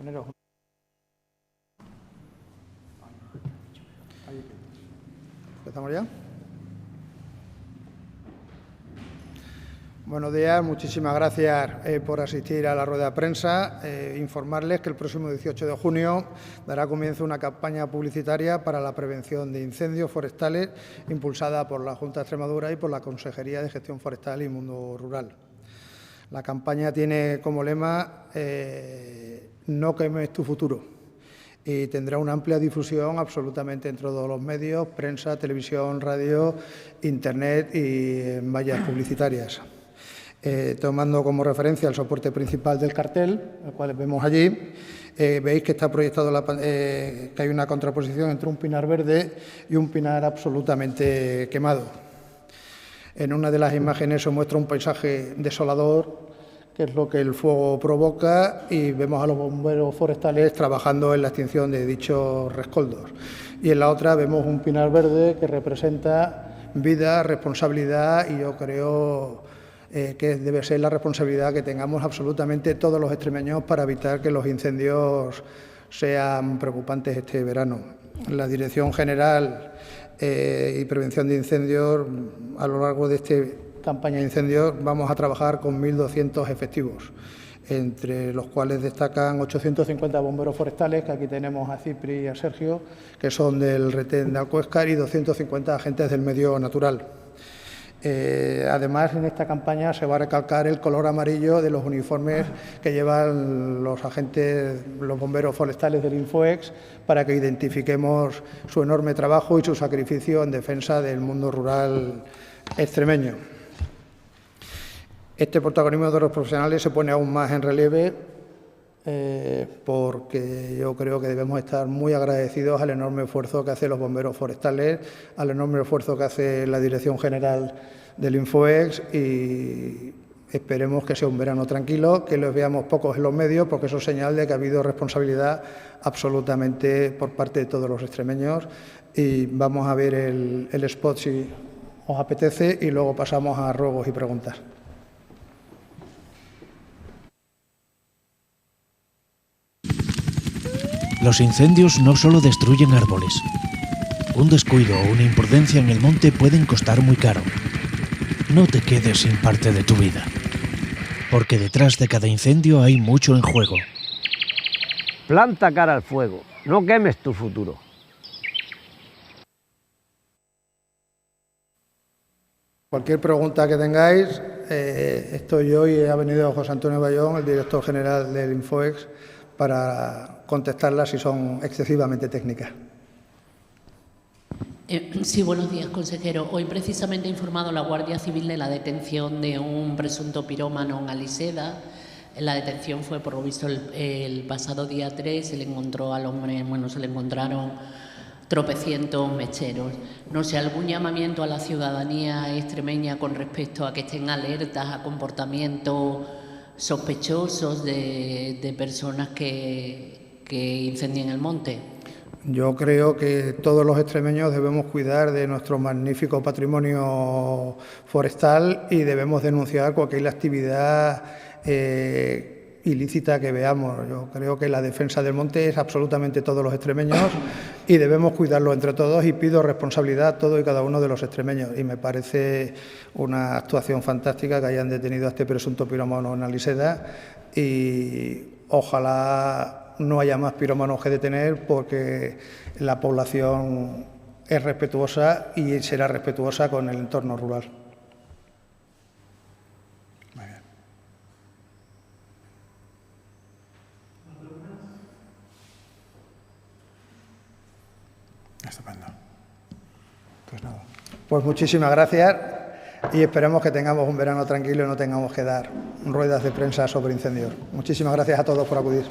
Poneros. ¿Empezamos ya? Buenos días, muchísimas gracias por asistir a la rueda de prensa. Informarles que el próximo 18 de junio dará comienzo una campaña publicitaria para la prevención de incendios forestales impulsada por la Junta de Extremadura y por la Consejería de Gestión Forestal y Mundo Rural. La campaña tiene como lema «No quemes tu futuro» y tendrá una amplia difusión absolutamente en todos los medios, prensa, televisión, radio, internet y en vallas publicitarias. Tomando como referencia el soporte principal del cartel, el cual vemos allí, veis que está proyectado que hay una contraposición entre un pinar verde y un pinar absolutamente quemado. En una de las imágenes se muestra un paisaje desolador, que es lo que el fuego provoca, y vemos a los bomberos forestales trabajando en la extinción de dichos rescoldos. Y en la otra vemos un pinar verde que representa vida, responsabilidad, y yo creo que debe ser la responsabilidad que tengamos absolutamente todos los extremeños para evitar que los incendios sean preocupantes este verano. La Dirección General y Prevención de Incendios, a lo largo de esta campaña de incendios, vamos a trabajar con 1.200 efectivos, entre los cuales destacan 850 bomberos forestales, que aquí tenemos a Cipri y a Sergio, que son del retén de Alcoéscar, y 250 agentes del medio natural. Además, en esta campaña se va a recalcar el color amarillo de los uniformes que llevan los agentes, los bomberos forestales del Infoex, para que identifiquemos su enorme trabajo y su sacrificio en defensa del mundo rural extremeño. Este protagonismo de los profesionales se pone aún más en relieve porque yo creo que debemos estar muy agradecidos al enorme esfuerzo que hacen los bomberos forestales, al enorme esfuerzo que hace la Dirección General del Infoex, y esperemos que sea un verano tranquilo, que los veamos pocos en los medios, porque eso es señal de que ha habido responsabilidad absolutamente por parte de todos los extremeños. Y vamos a ver el spot si os apetece y luego pasamos a ruegos y preguntas. Los incendios no solo destruyen árboles. Un descuido o una imprudencia en el monte pueden costar muy caro. No te quedes sin parte de tu vida, porque detrás de cada incendio hay mucho en juego. Planta cara al fuego, no quemes tu futuro. Cualquier pregunta que tengáis, estoy yo y ha venido José Antonio Bayón, el director general del Infoex, para contestarlas si son excesivamente técnicas. Sí, buenos días, consejero. Hoy precisamente ha informado la Guardia Civil de la detención de un presunto pirómano en Aliseda. La detención fue, por lo visto, el pasado día 3. Se le encontró al hombre, se le encontraron tropecientos mecheros. No sé, algún llamamiento a la ciudadanía extremeña con respecto a que estén alertas a comportamientos sospechosos de personas que incendien el monte. Yo creo que todos los extremeños debemos cuidar de nuestro magnífico patrimonio forestal y debemos denunciar cualquier actividad ilícita que veamos. Yo creo que la defensa del monte es absolutamente todos los extremeños y debemos cuidarlo entre todos, y pido responsabilidad a todos y cada uno de los extremeños. Y me parece una actuación fantástica que hayan detenido a este presunto pirómano en Aliseda, y ojalá no haya más pirómanos que detener, porque la población es respetuosa y será respetuosa con el entorno rural. Muy bien. Estupendo. Pues nada. Pues muchísimas gracias y esperemos que tengamos un verano tranquilo y no tengamos que dar ruedas de prensa sobre incendios. Muchísimas gracias a todos por acudir.